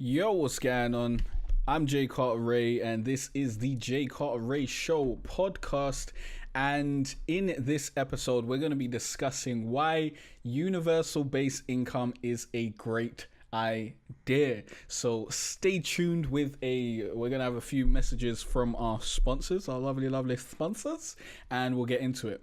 Yo, what's going on? I'm Jay Cartere, and this is the Jay Cartere Show Podcast. And in this episode, we're going to be discussing why universal basic income is a great idea. So stay tuned we're going to have a few messages from our sponsors, our lovely sponsors, and we'll get into it.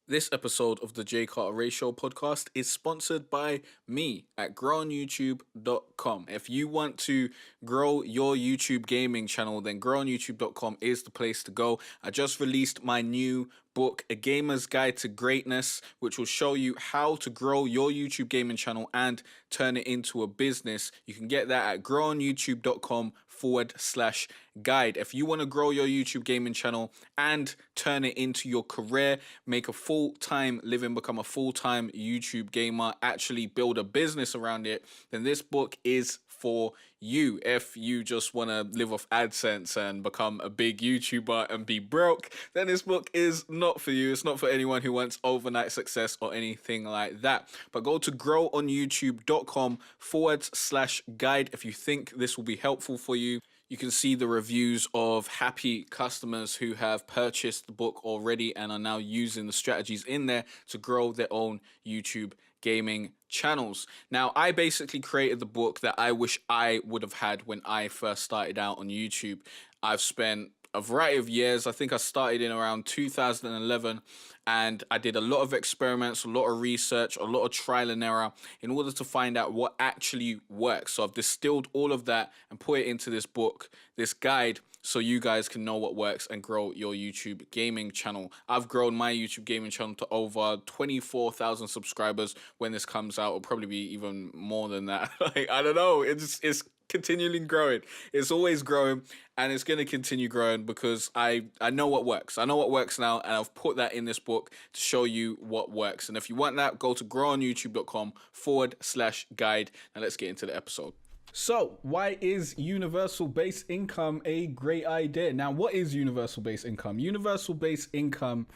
This episode of the Jay Cartere Show Podcast is sponsored by me at growonyoutube.com. If you want to grow your YouTube gaming channel, then growonyoutube.com is the place to go. I just released my new book, A Gamer's Guide to Greatness, which will show you how to grow your YouTube gaming channel and turn it into a business. You can get that at growonyoutube.com/guide. If you want to grow your YouTube gaming channel and turn it into your career, make a full-time living, become a full-time YouTube gamer, actually build a business around it, then this book is for you. If you just want to live off AdSense and become a big YouTuber and be broke, then this book is not for you. It's not for anyone who wants overnight success or anything like that. But go to growonyoutube.com/guide if you think this will be helpful for you. You can see the reviews of happy customers who have purchased the book already and are now using the strategies in there to grow their own YouTube gaming channels. Now, I basically created the book that I wish I would have had when I first started out on YouTube. I've spent a variety of years. I think I started in around 2011, and I did a lot of experiments, a lot of research, a lot of trial and error in order to find out what actually works. So I've distilled all of that and put it into this book, this guide, so you guys can know what works and grow your YouTube gaming channel. I've grown my YouTube gaming channel to over 24,000 subscribers. When this comes out, it'll probably be even more than that. I don't know. It's continually growing. It's always growing, and it's going to continue growing because I know what works. I know what works now, and I've put that in this book to show you what works. And if you want that, go to growonyoutube.com/guide. Now let's get into the episode. So, why is universal basic income a great idea? Now, what is universal basic income? Universal basic income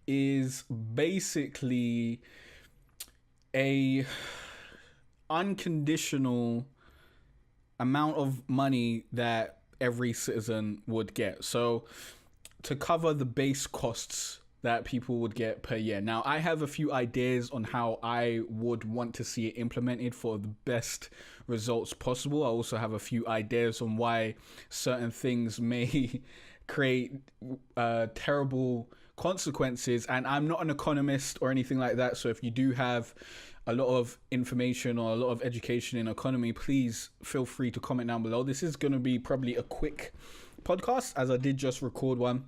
is basically a unconditional amount of money that every citizen would get. So, to cover the base costs that people would get per year. Now, I have a few ideas on how I would want to see it implemented for the best results possible. I also have a few ideas on why certain things may create terrible consequences. And I'm not an economist or anything like that. So if you do have a lot of information or a lot of education in economy, please feel free to comment down below. This is going to be probably a quick podcast, as I did just record one.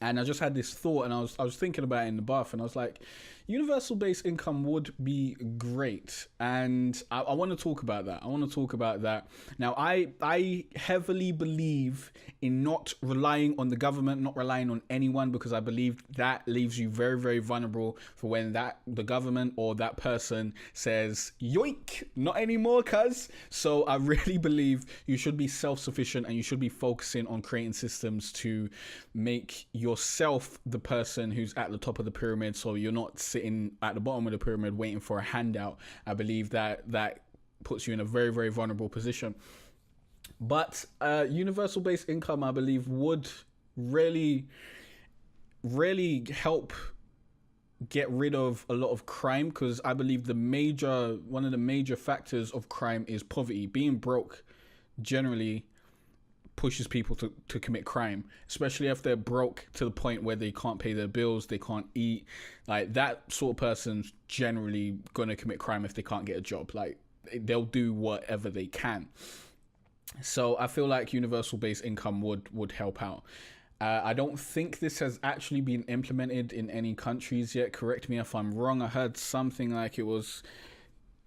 And I just had this thought, and I was thinking about it in the bath, and I was like, universal basic income would be great. And I want to talk about that. Now, I heavily believe in not relying on the government, not relying on anyone, because I believe that leaves you very, very vulnerable for when the government or that person says, yoink, not anymore, cuz. So I really believe you should be self-sufficient, and you should be focusing on creating systems to make yourself the person who's at the top of the pyramid, so you're not sitting at the bottom of the pyramid waiting for a handout. I believe that puts you in a very, very vulnerable position. But universal basic income, I believe, would really help get rid of a lot of crime, because I believe one of the major factors of crime is poverty. Being broke generally pushes people to commit crime, especially if they're broke to the point where they can't pay their bills, they can't eat. Like, that sort of person's generally gonna commit crime if they can't get a job. Like, they'll do whatever they can. So I feel like universal basic income would help out. I don't think this has actually been implemented in any countries yet. Correct me if I'm wrong. I heard something like it was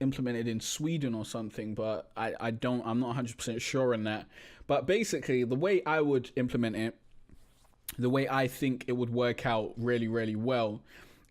implemented in Sweden or something, but I'm not 100% sure on that. But basically, the way I would implement it, the way I think it would work out really, really well,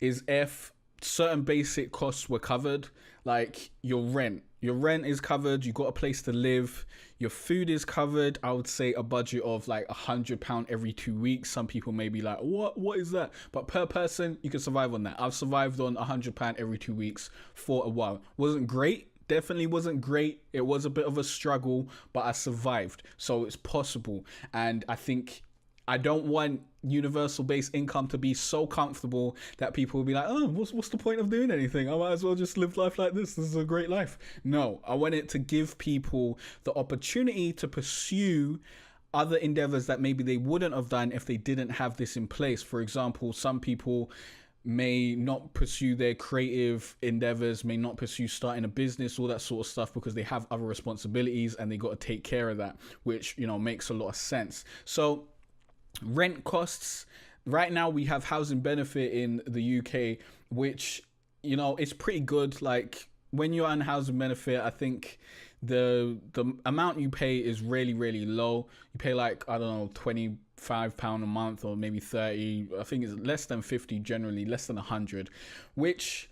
is if certain basic costs were covered, like your rent. Your rent is covered, you got a place to live, your food is covered. I would say a budget of like £100 every 2 weeks. Some people may be like, what is that? But per person, you can survive on that. I've survived on £100 every 2 weeks for a while. Wasn't great, definitely wasn't great. It was a bit of a struggle, but I survived. So it's possible. And I think I don't want universal basic income to be so comfortable that people will be like, oh, what's the point of doing anything? I might as well just live life like this. This is a great life. No, I want it to give people the opportunity to pursue other endeavors that maybe they wouldn't have done if they didn't have this in place. For example, some people may not pursue their creative endeavors, may not pursue starting a business, all that sort of stuff, because they have other responsibilities and they got to take care of that, which, you know, makes a lot of sense. So rent costs. Right now we have housing benefit in the UK, which, you know, it's pretty good. Like when you're on housing benefit, I think the amount you pay is really, really low. You pay like, I don't know, £25 a month or maybe 30. I think it's less than 50 generally, less than 100, which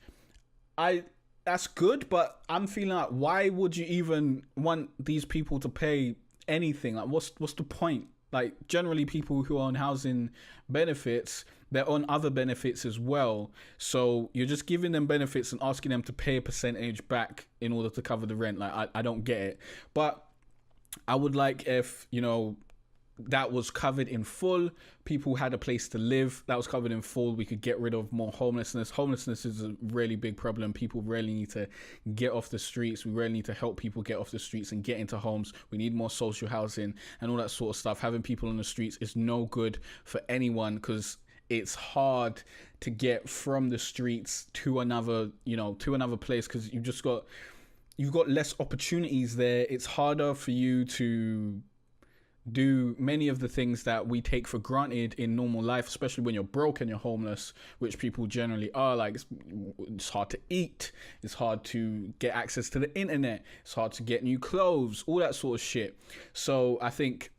that's good, but I'm feeling like, why would you even want these people to pay anything? Like what's the point? Like generally people who are on housing benefits, they're on other benefits as well. So you're just giving them benefits and asking them to pay a percentage back in order to cover the rent. Like I don't get it. But I would like if, you know, that was covered in full. People had a place to live. That was covered in full. We could get rid of more homelessness. Homelessness is a really big problem. People really need to get off the streets. We really need to help people get off the streets and get into homes. We need more social housing and all that sort of stuff. Having people on the streets is no good for anyone, because it's hard to get from the streets to another, you know, to another place, because you've got less opportunities there. It's harder for you to do many of the things that we take for granted in normal life, especially when you're broke and you're homeless, which people generally are. Like it's hard to eat, it's hard to get access to the internet, it's hard to get new clothes, all that sort of shit. So I think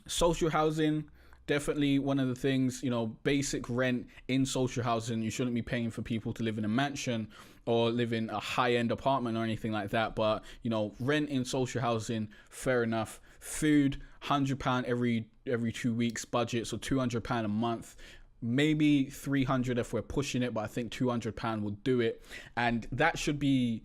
social housing, definitely one of the things, you know, basic rent in social housing. You shouldn't be paying for people to live in a mansion or live in a high-end apartment or anything like that. But, you know, rent in social housing, fair enough. Food, £100 every 2 weeks budget, so £200 a month. Maybe 300 if we're pushing it, but I think £200 will do it. And that should be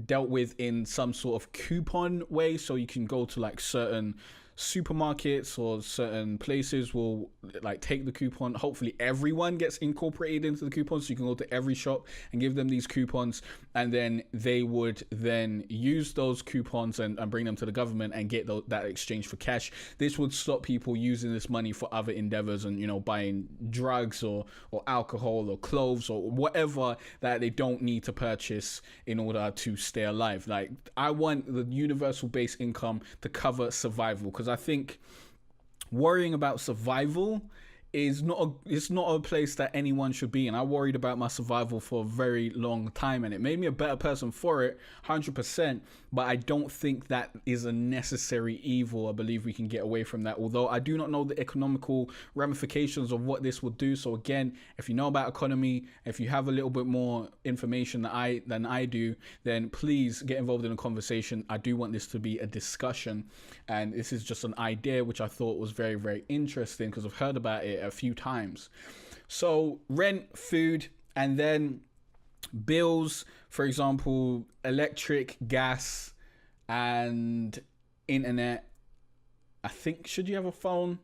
dealt with in some sort of coupon way, so you can go to like certain supermarkets or certain places will like take the coupon. Hopefully everyone gets incorporated into the coupon, so you can go to every shop and give them these coupons, and then they would then use those coupons and bring them to the government and get that exchange for cash. This would stop people using this money for other endeavors and, you know, buying drugs or alcohol or clothes or whatever that they don't need to purchase in order to stay alive. Like I want the universal basic income to cover survival, because I think worrying about survival is it's not a place that anyone should be in. I worried about my survival for a very long time, and it made me a better person for it, 100%. But I don't think that is a necessary evil. I believe we can get away from that, although I do not know the economical ramifications of what this will do. So again, if you know about economy, if you have a little bit more information than I do, then please get involved in a conversation. I do want this to be a discussion, and this is just an idea which I thought was very, very interesting because I've heard about it a few times. So rent, food, and then bills, for example, electric, gas, and internet. I think, should you have a phone?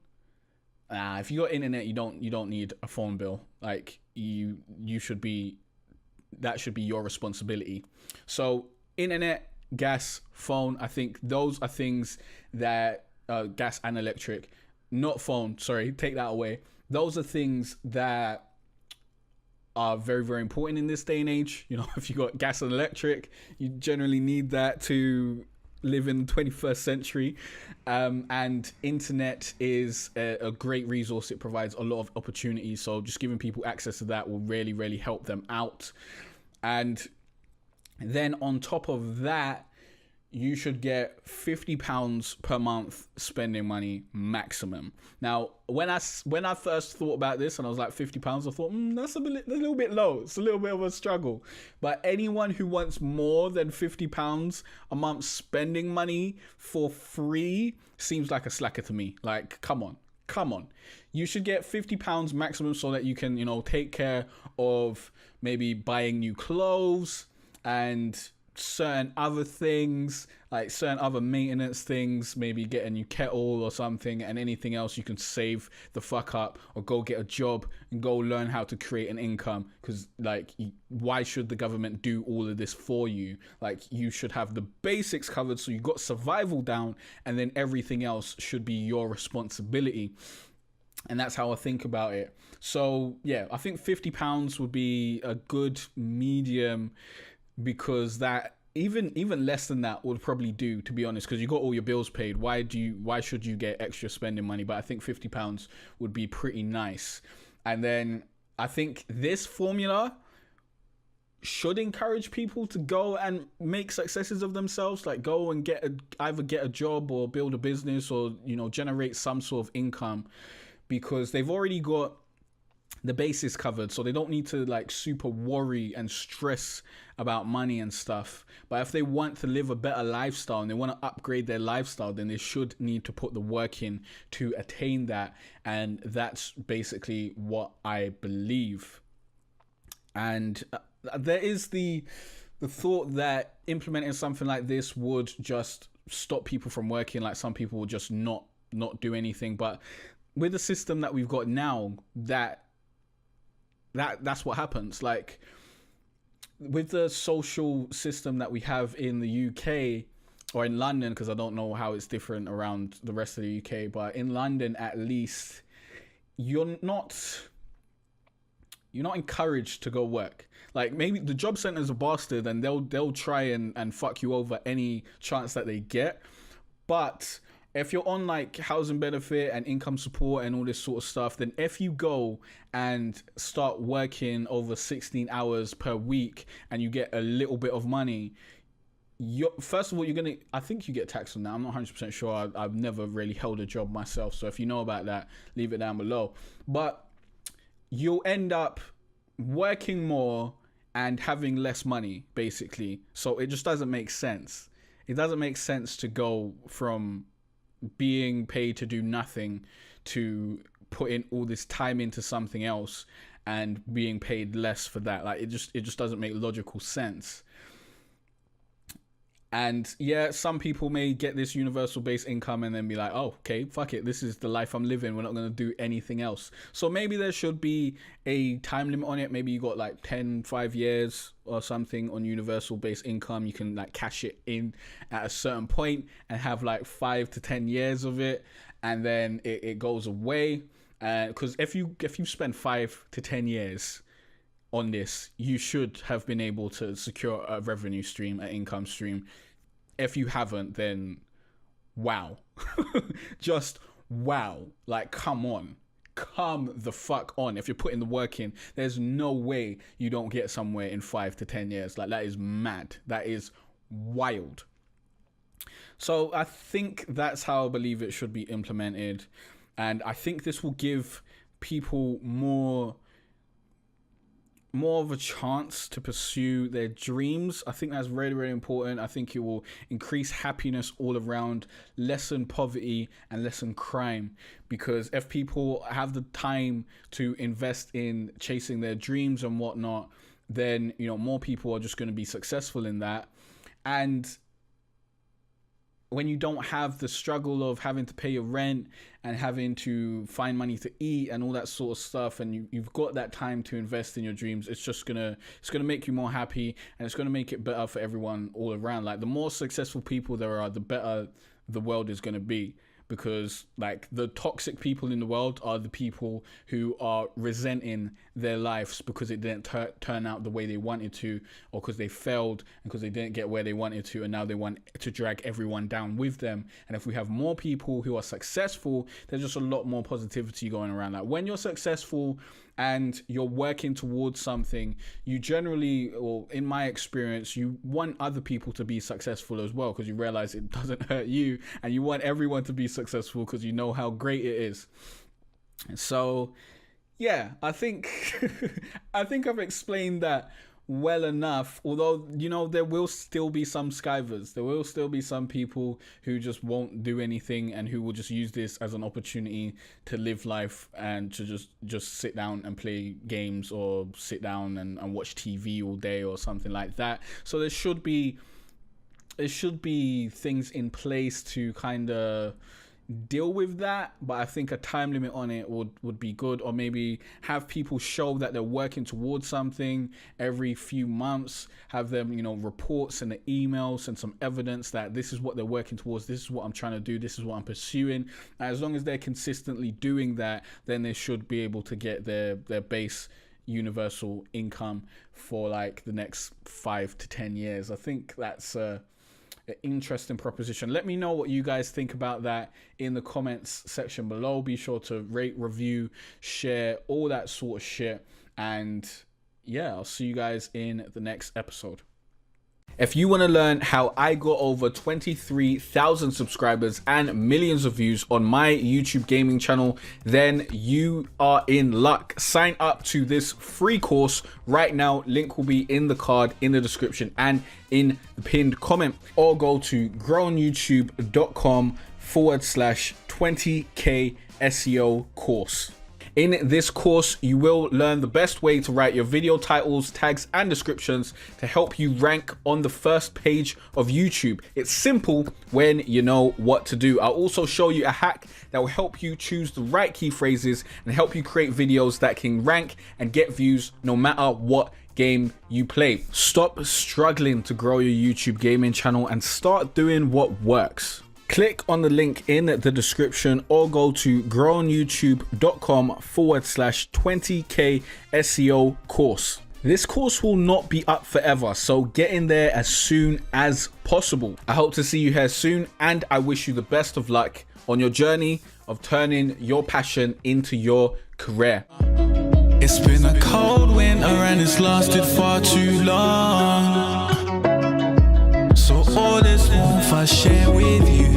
If you got internet, you don't need a phone bill. Like you should be, that should be your responsibility. So internet, gas, phone, I think those are things that gas and electric, not phone, sorry, take that away. Those are things that are very, very important in this day and age. You know, if you got gas and electric, you generally need that to live in the 21st century. And internet is a great resource. It provides a lot of opportunities. So just giving people access to that will really, really help them out. And then on top of that, you should get £50 per month spending money maximum. Now, when I first thought about this and I was like £50, I thought, that's a little bit low. It's a little bit of a struggle. But anyone who wants more than £50 a month spending money for free seems like a slacker to me. Like, come on. You should get £50 maximum so that you can, you know, take care of maybe buying new clothes and certain other things, like certain other maintenance things, maybe get a new kettle or something, and anything else you can save the fuck up or go get a job and go learn how to create an income. Because like, why should the government do all of this for you? Like, you should have the basics covered, so you got survival down, and then everything else should be your responsibility. And that's how I think about it. So yeah, I think £50 would be a good medium, because that even less than that would probably do, to be honest, because you got all your bills paid. Why should you get extra spending money? But I think £50 would be pretty nice. And then I think this formula should encourage people to go and make successes of themselves, like go and either get a job or build a business, or generate some sort of income, because they've already got the basis covered, so they don't need to like super worry and stress about money and stuff. But if they want to live a better lifestyle and they want to upgrade their lifestyle, then they should need to put the work in to attain that. And that's basically what I believe. And there is the thought that implementing something like this would just stop people from working, like some people will just not do anything. But with the system that we've got now, that's what happens. Like with the social system that we have in the UK or in London, because I don't know how it's different around the rest of the UK, but in London at least, you're not encouraged to go work. Like, maybe the job center's a bastard and they'll try and fuck you over any chance that they get. But if you're on like housing benefit and income support and all this sort of stuff, then if you go and start working over 16 hours per week and you get a little bit of money, first of all, I think you get taxed on that. I'm not 100% sure. I've never really held a job myself. So if you know about that, leave it down below. But you'll end up working more and having less money, basically. So it just doesn't make sense. It doesn't make sense to go from being paid to do nothing to putting all this time into something else and being paid less for that. Like, it just doesn't make logical sense. And yeah, some people may get this universal base income and then be like, oh, okay, fuck it, this is the life I'm living, we're not going to do anything else. So maybe there should be a time limit on it. Maybe you got like 5 years or something on universal base income. You can like cash it in at a certain point and have like 5 to 10 years of it, and then it goes away. Because if you spend 5 to 10 years on this, you should have been able to secure a revenue stream, an income stream. If you haven't, then wow. Just wow. Like, come on. Come the fuck on. If you're putting the work in, there's no way you don't get somewhere in 5 to 10 years. Like, that is mad. That is wild. So I think that's how I believe it should be implemented. And I think this will give people more of a chance to pursue their dreams. I think that's really, really important. I think it will increase happiness all around, lessen poverty and lessen crime. Because if people have the time to invest in chasing their dreams and whatnot, then, more people are just going to be successful in that. And when you don't have the struggle of having to pay your rent and having to find money to eat and all that sort of stuff, and you've got that time to invest in your dreams, it's gonna make you more happy, and it's gonna make it better for everyone all around. Like, the more successful people there are, the better the world is gonna be. Because like, the toxic people in the world are the people who are resenting their lives because it didn't turn out the way they wanted to, or because they failed and because they didn't get where they wanted to, and now they want to drag everyone down with them. And if we have more people who are successful, there's just a lot more positivity going around. Like, when you're successful and you're working towards something, you generally, or in my experience, you want other people to be successful as well, because you realize it doesn't hurt you, and you want everyone to be successful because you know how great it is. So yeah, I think I've explained that well enough, although, you know, there will still be some skivers. There will still be some people who just won't do anything and who will just use this as an opportunity to live life and to just sit down and play games or sit down and watch TV all day or something like that. So there should be things in place to kind of deal with that, but I think a time limit on it would be good, or maybe have people show that they're working towards something every few months, have them, you know, reports and the emails and some evidence that this is what they're working towards, this is what I'm trying to do, this is what I'm pursuing. As long as they're consistently doing that, then they should be able to get their base universal income for like the next 5 to 10 years. I think that's an interesting proposition. Let me know what you guys think about that in the comments section below. Be sure to rate, review, share, all that sort of shit. And yeah, I'll see you guys in the next episode. If you want to learn how I got over 23,000 subscribers and millions of views on my YouTube gaming channel, then you are in luck. Sign up to this free course right now. Link will be in the card, in the description, and in the pinned comment. Or go to growonyoutube.com/20k SEO course. In this course, you will learn the best way to write your video titles, tags, and descriptions to help you rank on the first page of YouTube. It's simple when you know what to do. I'll also show you a hack that will help you choose the right key phrases and help you create videos that can rank and get views no matter what game you play. Stop struggling to grow your YouTube gaming channel and start doing what works. Click on the link in the description or go to growonyoutube.com/20k SEO course. This course will not be up forever, so get in there as soon as possible. I hope to see you here soon, and I wish you the best of luck on your journey of turning your passion into your career. It's been a cold winter and it's lasted far too long. So all this warmth I share with you